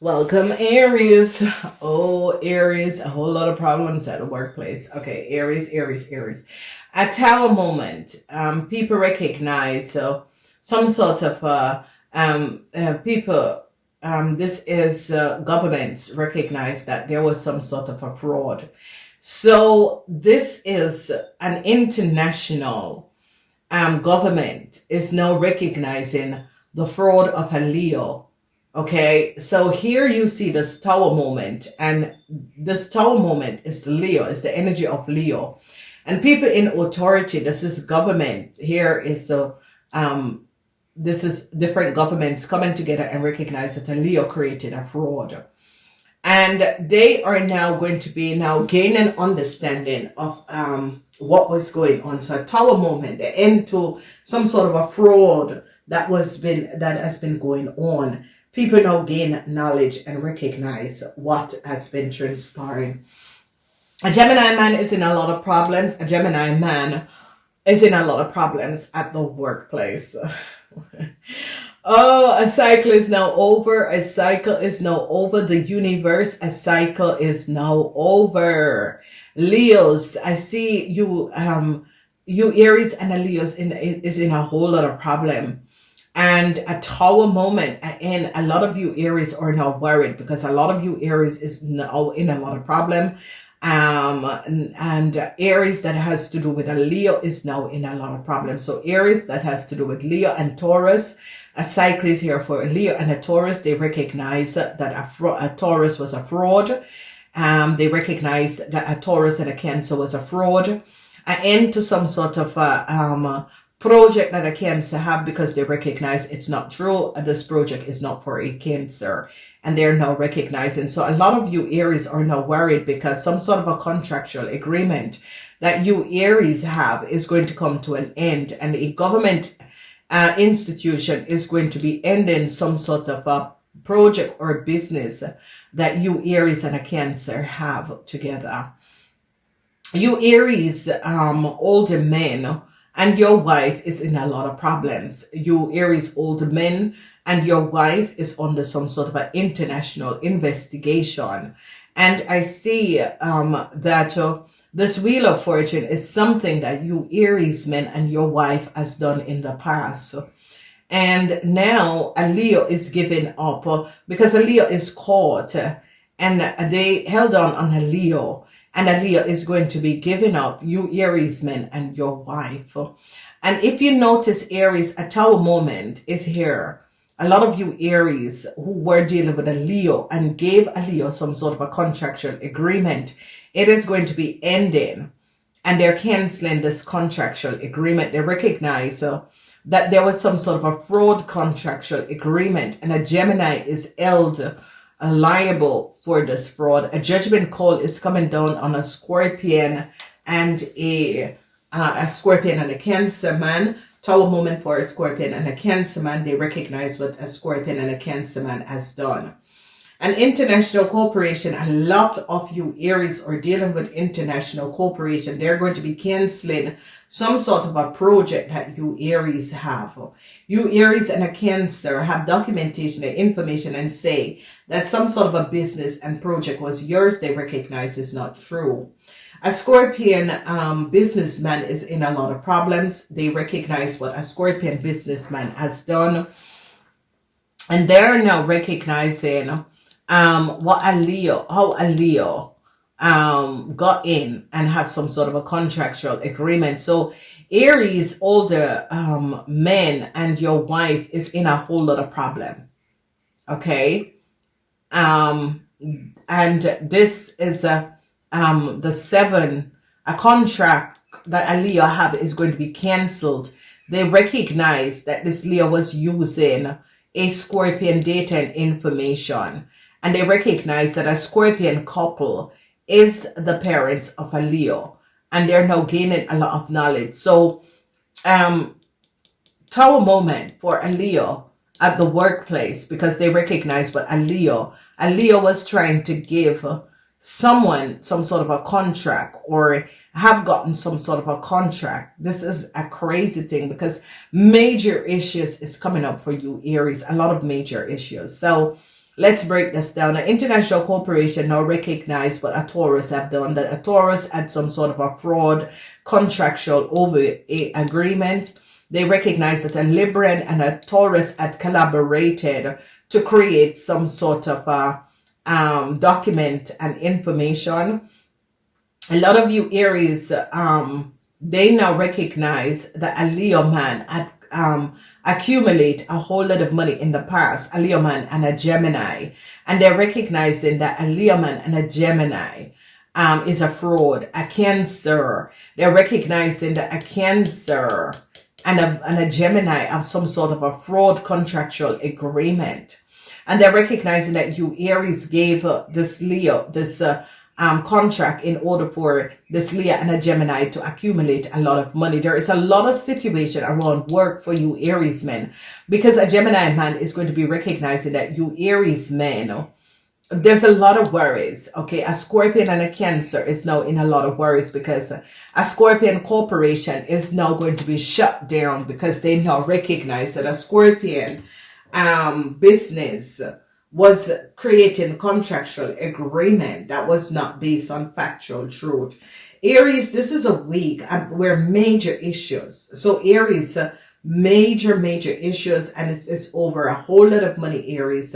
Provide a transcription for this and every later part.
Welcome, Aries. Oh, Aries, a whole lot of problems at the workplace. Okay, Aries. At Tower moment, people recognize some sort of people. This is governments recognize that there was some sort of a fraud. So this is an international government is now recognizing the fraud of a Leo. Okay, so here you see this tower moment, and this tower moment is the Leo, is the energy of Leo. And people in authority, this is government. Here is the this is different governments coming together and recognize that a Leo created a fraud. And they are now going to be now gaining understanding of what was going on. So a tower moment, the end to some sort of a fraud that has been going on. People now gain knowledge and recognize what has been transpiring. A Gemini man is in a lot of problems. A Gemini man is in a lot of problems at the workplace. Oh, a cycle is now over. A cycle is now over. The universe, a cycle is now over. Leos, I see you, you Aries and a Leos is in a whole lot of problem. And a tower moment, and a lot of you Aries are now worried because a lot of you Aries is now in a lot of problem. And Aries that has to do with a Leo is now in a lot of problems. So Aries that has to do with Leo and Taurus, a cycle is here for a Leo and a Taurus. They recognize that a Taurus was a fraud. They recognize that a Taurus and a Cancer was a fraud. An end to some sort of project that a Cancer have because they recognize it's not true. This project is not for a Cancer, and they're now recognizing. So a lot of you Aries are now worried because some sort of a contractual agreement that you Aries have is going to come to an end, and a government institution is going to be ending some sort of a project or business that you Aries and a Cancer have together. You Aries, older men, and your wife is in a lot of problems. You Aries older men and your wife is under some sort of an international investigation. And I see that this Wheel of Fortune is something that you Aries men and your wife has done in the past. And now a Leo is giving up because a Leo is caught and they held on a Leo. And a Leo is going to be giving up, you Aries men and your wife. And if you notice Aries, a tower moment is here. A lot of you Aries who were dealing with a Leo and gave a Leo some sort of a contractual agreement, it is going to be ending. And they're canceling this contractual agreement. They recognize that there was some sort of a fraud contractual agreement, and a Gemini is held liable for this fraud. A judgment call is coming down on a Scorpion and a Scorpion and a Cancer man. Tower moment for a Scorpion and a Cancer man. They recognize what a Scorpion and a Cancer man has done. An international corporation, a lot of you Aries are dealing with international corporation. They're going to be canceling some sort of a project that you Aries have. You Aries and a Cancer have documentation and information and say that some sort of a business and project was yours. They recognize is not true. A Scorpion businessman is in a lot of problems. They recognize what a Scorpion businessman has done. And they're now recognizing what a Leo, how a Leo got in and have some sort of a contractual agreement. So Aries, older men and your wife is in a whole lot of problem. Okay. And this is the 7, a contract that a Leo have is going to be cancelled. They recognize that this Leo was using a Scorpion data and information. And they recognize that a Scorpion couple is the parents of a Leo. And they're now gaining a lot of knowledge. So, tower moment for a Leo at the workplace, because they recognize what a Leo was trying to give someone some sort of a contract or have gotten some sort of a contract. This is a crazy thing because major issues is coming up for you Aries, a lot of major issues. So Let's break this down. An international corporation now recognize what a Taurus have done, that a Taurus had some sort of a fraud contractual over a agreement. They recognize that a Libran and a Taurus had collaborated to create some sort of a document and information. A lot of you Aries, they now recognize that a Leo man had accumulate a whole lot of money in the past, a Leo man and a Gemini, and they're recognizing that a Leo man and a Gemini is a fraud, a Cancer. They're recognizing that a Cancer and a Gemini have some sort of a fraud contractual agreement, and they're recognizing that you Aries gave this Leo this contract in order for this Leo and a Gemini to accumulate a lot of money. There is a lot of situation around work for you Aries men, because a Gemini man is going to be recognizing that you Aries men, there's a lot of worries. Okay, a Scorpion and a Cancer is now in a lot of worries because a Scorpion corporation is now going to be shut down because they now recognize that a Scorpion business was creating contractual agreement that was not based on factual truth. Aries, this is a week where major issues. So Aries, major issues, and it's over a whole lot of money, Aries.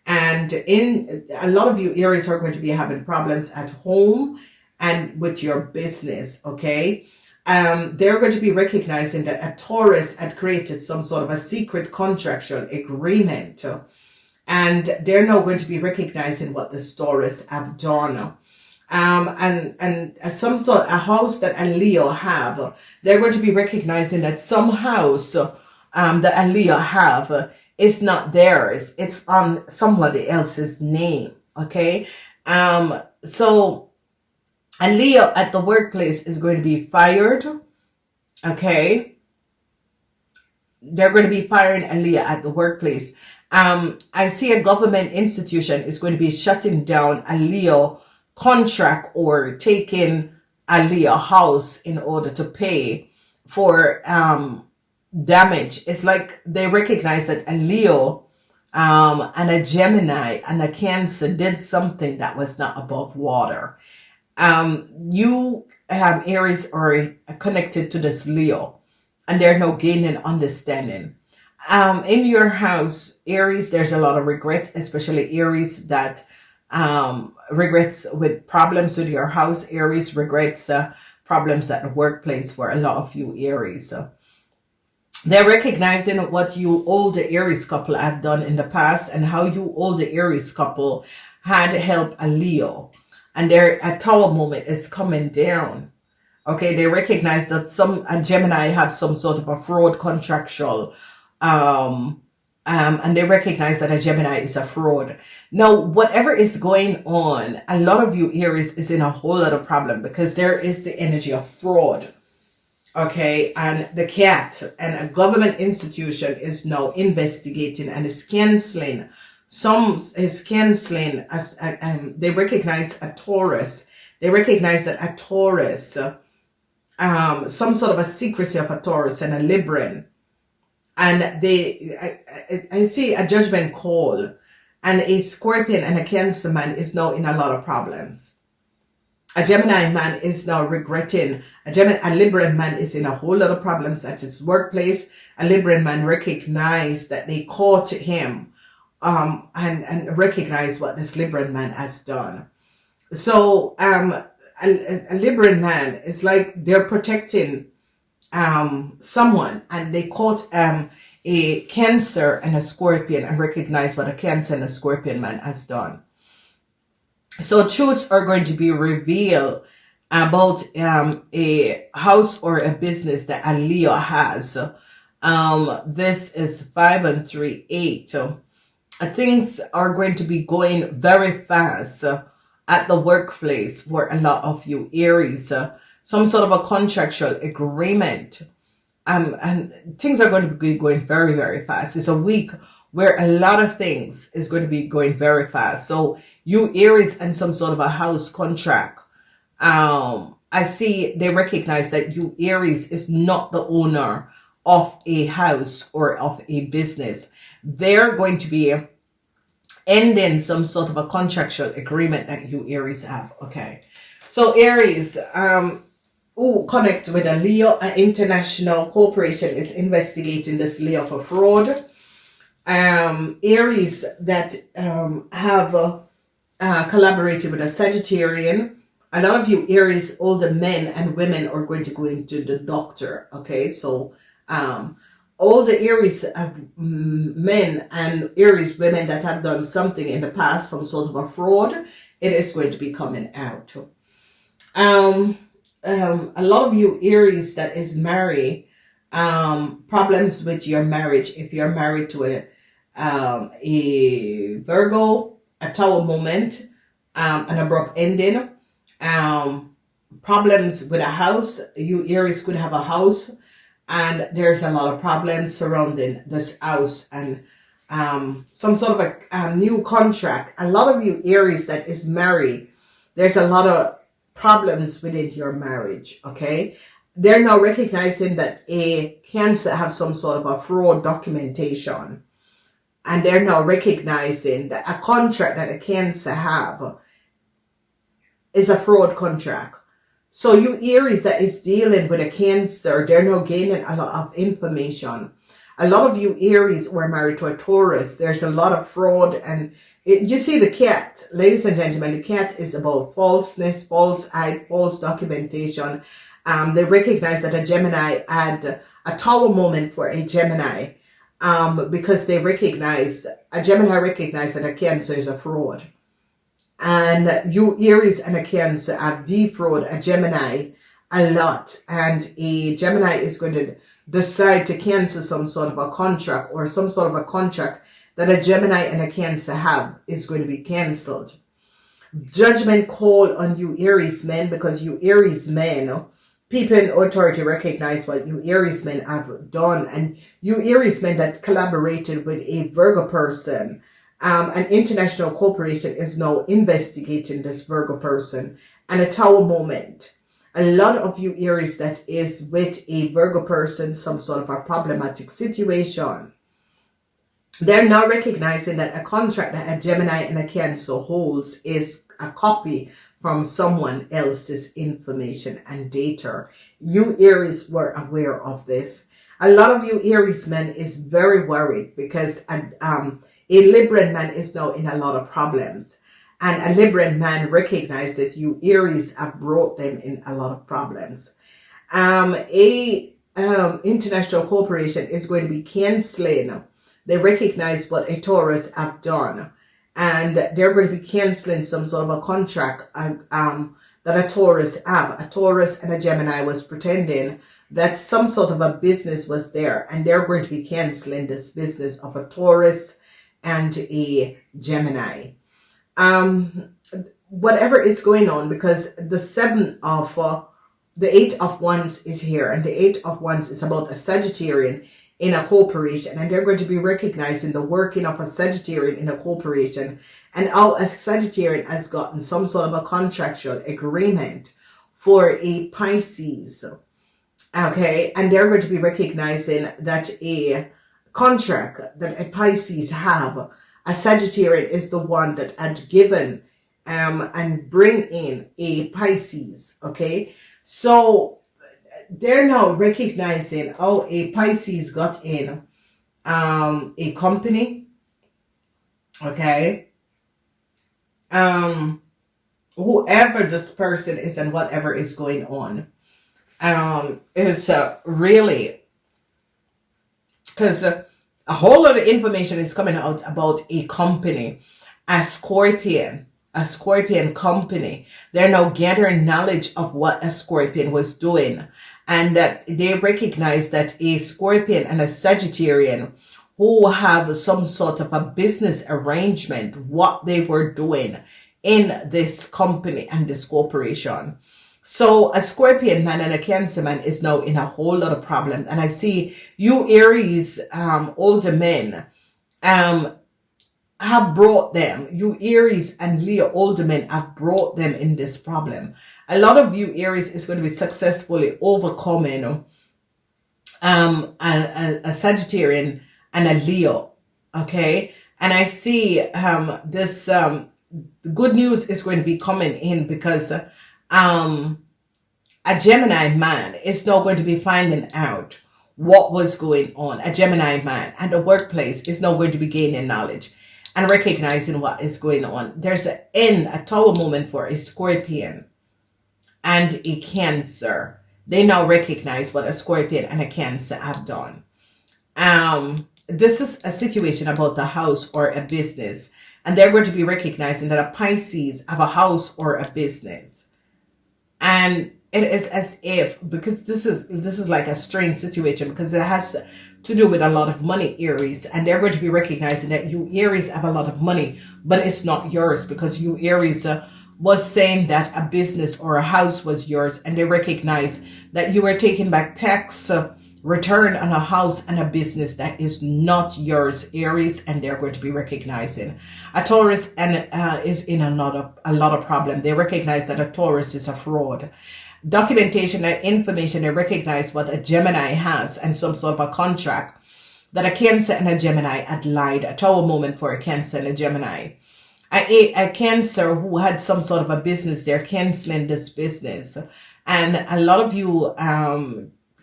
And in a lot of you Aries are going to be having problems at home and with your business, okay? They're going to be recognizing that a Taurus had created some sort of a secret contractual agreement. And they're now going to be recognizing what the Taurus have done. And some sort a house that a Leo have, they're going to be recognizing that some house that a Leo have is not theirs. It's on somebody else's name. Okay. So a Leo at the workplace is going to be fired. Okay. They're going to be firing a Leo at the workplace. I see a government institution is going to be shutting down a Leo contract or taking a Leo house in order to pay for damage. It's like they recognize that a Leo and a Gemini and a Cancer did something that was not above water. You Aries are connected to this Leo, and they're now gaining understanding. In your house, Aries, there's a lot of regret, especially Aries that regrets with problems with your house. Aries regrets problems at the workplace for a lot of you Aries. They're recognizing what you older Aries couple have done in the past and how you older Aries couple had helped a Leo. And their a tower moment is coming down. Okay, they recognize that a Gemini have some sort of a fraud contractual and they recognize that a Gemini is a fraud. Now, whatever is going on, a lot of you Aries is in a whole lot of problem because there is the energy of fraud. Okay, and the cat and a government institution is now investigating and is canceling. Some is canceling as they recognize a Taurus. They recognize that a Taurus, some sort of a secrecy of a Taurus and a Libran. And I see a judgment call, and a Scorpion and a Cancer man is now in a lot of problems. A Gemini man is now regretting. A Libran man is in a whole lot of problems at its workplace. A Libran man recognize that they caught him, and recognize what this Libran man has done. So a Libran man is like they're protecting someone, and they caught a Cancer and a Scorpion and recognize what a Cancer and a Scorpion man has done. So truths are going to be revealed about a house or a business that a Leo has. This is 5 and 3, 8. Things are going to be going very fast at the workplace for a lot of you Aries. Some sort of a contractual agreement. And things are going to be going very, very fast. It's a week where a lot of things is going to be going very fast. So you Aries and some sort of a house contract. I see they recognize that you Aries is not the owner of a house or of a business. They're going to be ending some sort of a contractual agreement that you Aries have. Okay. So Aries, who connect with a Leo, an international corporation is investigating this Leo for fraud. Aries that have collaborated with a Sagittarian. A lot of you Aries, older men and women are going to go into the doctor. Okay, so all the Aries men and Aries women that have done something in the past, some sort of a fraud, it is going to be coming out. A lot of you Aries that is married, problems with your marriage. If you're married to a Virgo, a Tower moment, an abrupt ending, problems with a house. You Aries could have a house, and there's a lot of problems surrounding this house, and some sort of a new contract. A lot of you Aries that is married, there's a lot of problems within your marriage. Okay, they're now recognizing that a Cancer have some sort of a fraud documentation, and they're now recognizing that a contract that a Cancer have is a fraud contract. So you Aries that is dealing with a Cancer, they're now gaining a lot of information. A lot of you Aries who are married to a Taurus, there's a lot of fraud. And you see the cat, ladies and gentlemen, the cat is about falseness, false eye, false documentation. They recognize that a Gemini had a Tower moment for a Gemini, because they recognize, a Gemini recognized that a Cancer is a fraud. And you Aries and a Cancer have defraud a Gemini a lot, and a Gemini is going to decide to cancel some sort of a contract, or some sort of a contract that a Gemini and a Cancer have is going to be cancelled. Judgment call on you Aries men, because you Aries men, people in authority recognize what you Aries men have done, and you Aries men that collaborated with a Virgo person. An international corporation is now investigating this Virgo person, and a Tower moment. A lot of you Aries that is with a Virgo person, some sort of a problematic situation. They're now recognizing that a contract that a Gemini and a Cancer holds is a copy from someone else's information and data. You Aries were aware of this. A lot of you Aries men is very worried, because a Libran man is now in a lot of problems, and a Libran man recognized that you Aries have brought them in a lot of problems. International corporation is going to be canceling. They recognize what a Taurus have done, and they're going to be canceling some sort of a contract that a Taurus have. A Taurus and a Gemini was pretending that some sort of a business was there, and they're going to be canceling this business of a Taurus and a Gemini. Whatever is going on, because the Eight of Wands is here, and the Eight of Wands is about a Sagittarian in a corporation, and they're going to be recognizing the working of a Sagittarian in a corporation, and how a Sagittarian has gotten some sort of a contractual agreement for a Pisces. Okay, and they're going to be recognizing that a contract that a Pisces have, a Sagittarian is the one that had given and bring in a Pisces. Okay, so they're now recognizing how a Pisces got in a company. Okay, whoever this person is and whatever is going on, is really, because a whole lot of information is coming out about a company, a Scorpion company. They're now gathering knowledge of what a Scorpion was doing, and that they recognize that a Scorpion and a Sagittarian who have some sort of a business arrangement, what they were doing in this company and this corporation. So a Scorpion man and a Cancer man is now in a whole lot of problems. And I see you Aries, older men, have brought them. You Aries and Leo, older men, have brought them in this problem. A lot of you Aries is going to be successfully overcoming a Sagittarian and a Leo. Okay. And I see this good news is going to be coming in because a Gemini man is now going to be finding out what was going on. A Gemini man and the workplace is now going to be gaining knowledge and recognizing what is going on. There's a tower moment for a Scorpion and a Cancer. They now recognize what a Scorpion and a Cancer have done. This is a situation about the house or a business, and they're going to be recognizing that a Pisces have a house or a business. And it is as if, because this is like a strange situation, because it has to do with a lot of money, Aries, and they're going to be recognizing that you Aries have a lot of money, but it's not yours, because you Aries was saying that a business or a house was yours, and they recognize that you were taking back tax return on a house and a business that is not yours, Aries, and they're going to be recognizing a Taurus and is in a lot of problem. They recognize that a Taurus is a fraud. Documentation and information, they recognize what a Gemini has and some sort of a contract that a Cancer and a Gemini had lied. A tower moment for a Cancer and a Gemini. A Cancer who had some sort of a business, they're canceling this business. And a lot of you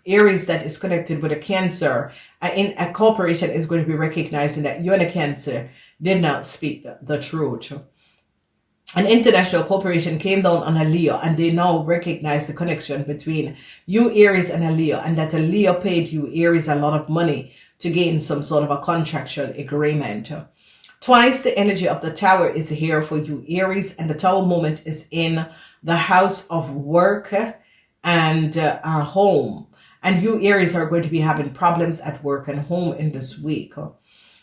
Aries that is connected with a Cancer in a corporation is going to be recognizing that you and a Cancer did not speak the truth. An international corporation came down on a Leo, and they now recognize the connection between you Aries and a Leo, and that a Leo paid you Aries a lot of money to gain some sort of a contractual agreement. Twice the energy of the Tower is here for you Aries, and the Tower moment is in the house of work and home. And you Aries are going to be having problems at work and home in this week.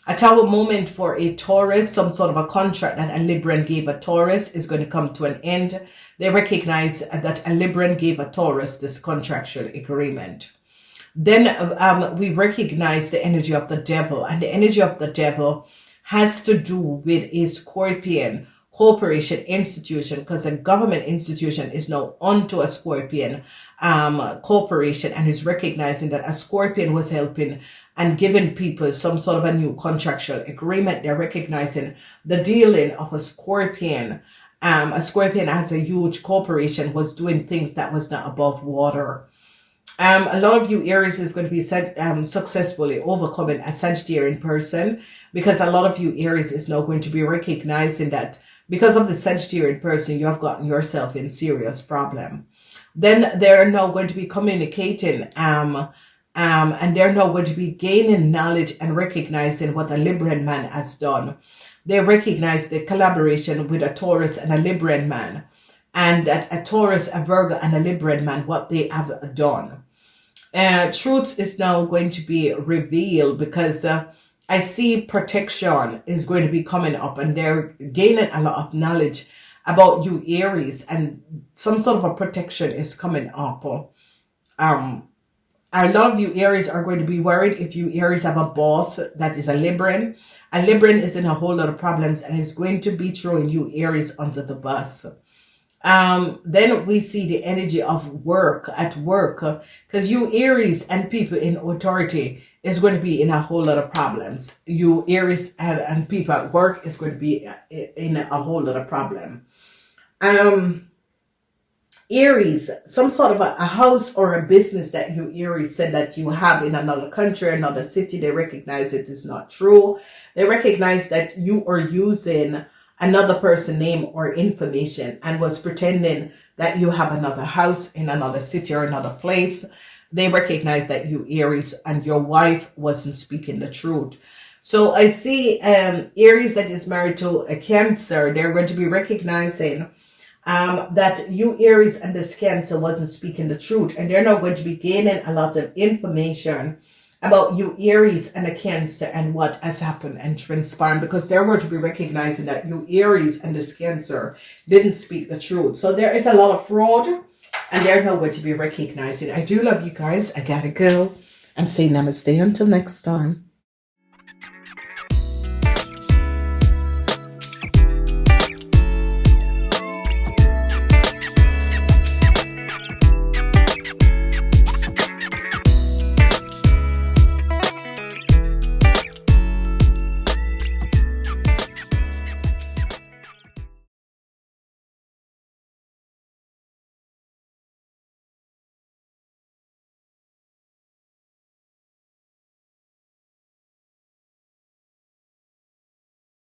A Tower moment for a Taurus, some sort of a contract that a Libran gave a Taurus is going to come to an end. They recognize that a Libran gave a Taurus this contractual agreement. Then we recognize the energy of the Devil, and the energy of the Devil has to do with a Scorpion corporation institution, because a government institution is now onto a Scorpion corporation, and is recognizing that a Scorpion was helping and giving people some sort of a new contractual agreement. They're recognizing the dealing of a Scorpion. A Scorpion as a huge corporation was doing things that was not above water. A lot of you Aries is going to be successfully overcoming a Sagittarian person, because a lot of you Aries is now going to be recognizing that because of the Sagittarian person, you have gotten yourself in serious problem. Then they're now going to be communicating and they're now going to be gaining knowledge and recognizing what a Libran man has done. They recognize the collaboration with a Taurus and a Libran man, and that a Taurus, a Virgo, and a Libran man, what they have done. Truth is now going to be revealed, because I see protection is going to be coming up, and they're gaining a lot of knowledge about you Aries, and some sort of a protection is coming up. A lot of you Aries are going to be worried if you Aries have a boss that is a Libran. A Libran is in a whole lot of problems and is going to be throwing you Aries under the bus. Then we see the energy of work at work, because you Aries and people in authority is going to be in a whole lot of problems. You Aries and people at work is going to be in a whole lot of problem. Aries, some sort of a house or a business that you Aries said that you have in another country, another city, they recognize it is not true. They recognize that you are using another person's name or information and was pretending that you have another house in another city or another place. They recognize that you Aries and your wife wasn't speaking the truth. So I see Aries that is married to a Cancer, they're going to be recognizing that you Aries and this Cancer wasn't speaking the truth, and they're now going to be gaining a lot of information about you Aries and a Cancer and what has happened and transpired, because they're going to be recognizing that you Aries and this Cancer didn't speak the truth. So there is a lot of fraud, and they're now going to be recognizing. I do love you guys. I gotta go and say namaste until next time.